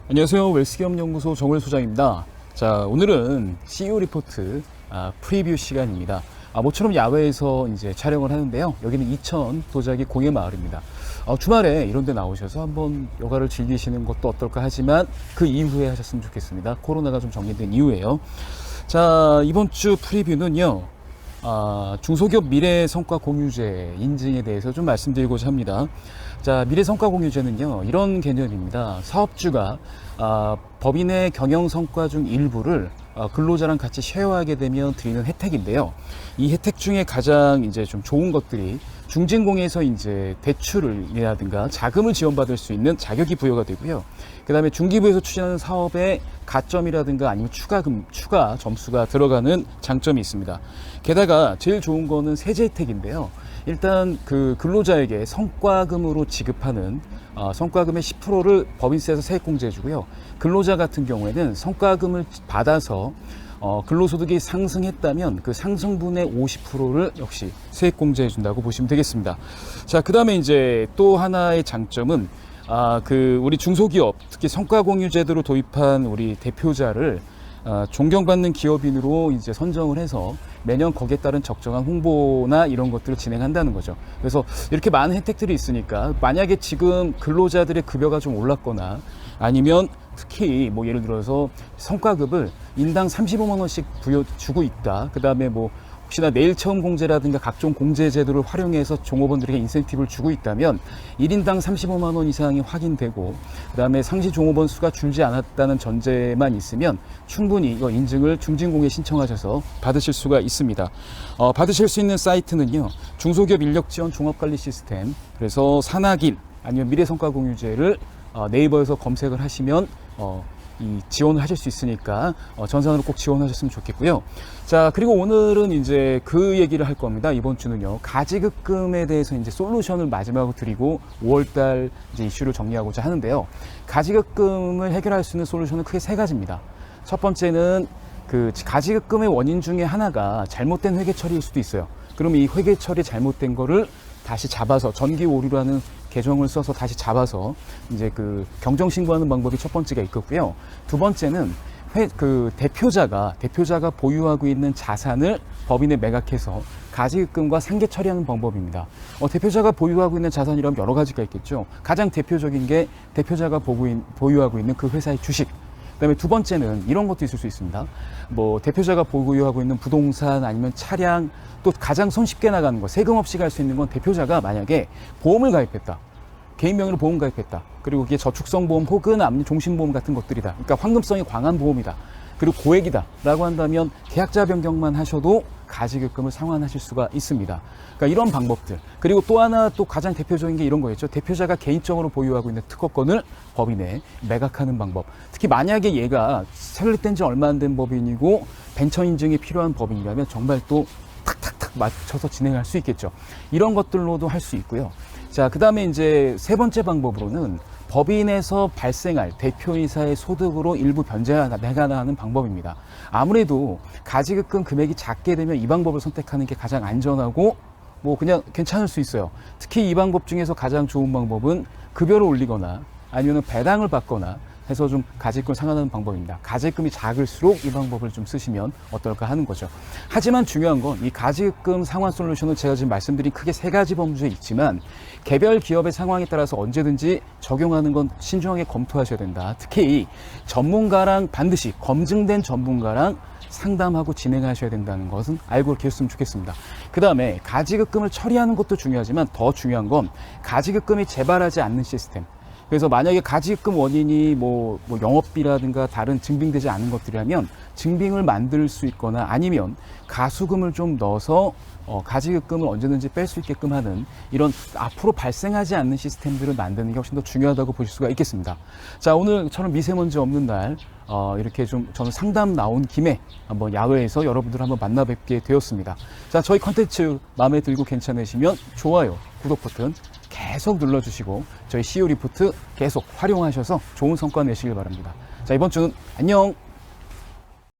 안녕하세요. 웰스기업연구소 정을 소장입니다. 자, 오늘은 CEO 리포트 프리뷰 시간입니다. 모처럼 야외에서 이제 촬영을 하는데요. 여기는 이천 도자기 공예마을입니다. 주말에 이런 데 나오셔서 한번 여가를 즐기시는 것도 어떨까 하지만 그 이후에 하셨으면 좋겠습니다. 코로나가 좀 정리된 이후에요. 자, 이번 주 프리뷰는요. 중소기업 미래 성과 공유제 인증에 대해서 좀 말씀드리고자 합니다. 자, 미래 성과 공유제는요, 이런 개념입니다. 사업주가 법인의 경영 성과 중 일부를 근로자랑 같이 쉐어하게 되면 드리는 혜택인데요. 이 혜택 중에 가장 이제 좀 좋은 것들이 중진공에서 이제 대출이라든가 자금을 지원받을 수 있는 자격이 부여가 되고요. 그 다음에 중기부에서 추진하는 사업에 가점이라든가 아니면 추가 점수가 들어가는 장점이 있습니다. 게다가 제일 좋은 거는 세제 혜택인데요. 일단 그 근로자에게 성과금으로 지급하는 성과금의 10%를 법인세에서 세액공제해 주고요. 근로자 같은 경우에는 성과금을 받아서 근로소득이 상승했다면 그 상승분의 50%를 역시 세액공제해 준다고 보시면 되겠습니다. 자, 그 다음에 이제 또 하나의 장점은 우리 중소기업, 특히 성과공유제도로 도입한 우리 대표자를 존경받는 기업인으로 이제 선정을 해서 매년 거기에 따른 적정한 홍보나 이런 것들을 진행한다는 거죠. 그래서 이렇게 많은 혜택들이 있으니까 만약에 지금 근로자들의 급여가 좀 올랐거나 아니면 특히 뭐 예를 들어서 성과급을 인당 35만 원씩 주고 있다. 그 다음에 뭐 혹시나 내일 처음 공제라든가 각종 공제 제도를 활용해서 종업원들에게 인센티브를 주고 있다면 1인당 35만 원 이상이 확인되고 그 다음에 상시 종업원 수가 줄지 않았다는 전제만 있으면 충분히 이거 인증을 중진공에 신청하셔서 받으실 수가 있습니다. 받으실 수 있는 사이트는요, 중소기업 인력지원 종합관리 시스템, 그래서 산학인 아니면 미래성과공유제를 네이버에서 검색을 하시면 이 지원을 하실 수 있으니까 전산으로 꼭 지원하셨으면 좋겠고요. 자, 그리고 오늘은 이제 그 얘기를 할 겁니다. 이번 주는요, 가지급금에 대해서 이제 솔루션을 마지막으로 드리고 5월달 이제 이슈를 정리하고자 하는데요. 가지급금을 해결할 수 있는 솔루션은 크게 세 가지입니다. 첫 번째는 그 가지급금의 원인 중에 하나가 잘못된 회계 처리일 수도 있어요. 그러면 이 회계 처리 잘못된 거를 다시 잡아서 전기 오류라는 계정을 써서 다시 잡아서 이제 그 경정 신고하는 방법이 첫 번째가 있겠고요. 두 번째는 대표자가 보유하고 있는 자산을 법인에 매각해서 가지급금과 상계 처리하는 방법입니다. 대표자가 보유하고 있는 자산이라면 여러 가지가 있겠죠. 가장 대표적인 게 대표자가 보유하고 있는 그 회사의 주식. 그다음에 두 번째는 이런 것도 있을 수 있습니다. 뭐 대표자가 보유하고 있는 부동산 아니면 차량, 또 가장 손쉽게 나가는 거, 세금 없이 갈 수 있는 건 대표자가 만약에 보험을 가입했다. 개인 명의로 보험 가입했다. 그리고 그게 저축성 보험 혹은 아니면 종신보험 같은 것들이다. 그러니까 황금성이 강한 보험이다. 그리고 고액이다 라고 한다면 계약자 변경만 하셔도 가지급금을 상환하실 수가 있습니다. 그러니까 이런 방법들. 그리고 또 하나 또 가장 대표적인 게 이런 거겠죠. 대표자가 개인적으로 보유하고 있는 특허권을 법인에 매각하는 방법. 특히 만약에 얘가 설립된 지 얼마 안 된 법인이고 벤처 인증이 필요한 법인이라면 정말 또 탁탁탁 맞춰서 진행할 수 있겠죠. 이런 것들로도 할 수 있고요. 자, 그 다음에 이제 세 번째 방법으로는 법인에서 발생할 대표이사의 소득으로 일부 변제하는 방법입니다. 아무래도 가지급금 금액이 작게 되면 이 방법을 선택하는 게 가장 안전하고 뭐 그냥 괜찮을 수 있어요. 특히 이 방법 중에서 가장 좋은 방법은 급여를 올리거나 아니면 배당을 받거나 해서 좀 가지급금을 상환하는 방법입니다. 가지급금이 작을수록 이 방법을 좀 쓰시면 어떨까 하는 거죠. 하지만 중요한 건 이 가지급금 상환 솔루션은 제가 지금 말씀드린 크게 세 가지 범주에 있지만 개별 기업의 상황에 따라서 언제든지 적용하는 건 신중하게 검토하셔야 된다. 특히 전문가랑 반드시 검증된 전문가랑 상담하고 진행하셔야 된다는 것은 알고 계셨으면 좋겠습니다. 그 다음에 가지급금을 처리하는 것도 중요하지만 더 중요한 건 가지급금이 재발하지 않는 시스템. 그래서 만약에 가지급금 원인이 뭐 영업비라든가 다른 증빙되지 않은 것들이라면 증빙을 만들 수 있거나 아니면 가수금을 좀 넣어서 가지급금을 언제든지 뺄 수 있게끔 하는 이런 앞으로 발생하지 않는 시스템들을 만드는 게 훨씬 더 중요하다고 보실 수가 있겠습니다. 자, 오늘처럼 미세먼지 없는 날 이렇게 좀 저는 상담 나온 김에 한번 야외에서 여러분들 한번 만나 뵙게 되었습니다. 자, 저희 컨텐츠 마음에 들고 괜찮으시면 좋아요, 구독 버튼 계속 눌러주시고 저희 CEO 리포트 계속 활용하셔서 좋은 성과 내시길 바랍니다. 자, 이번 주는 안녕!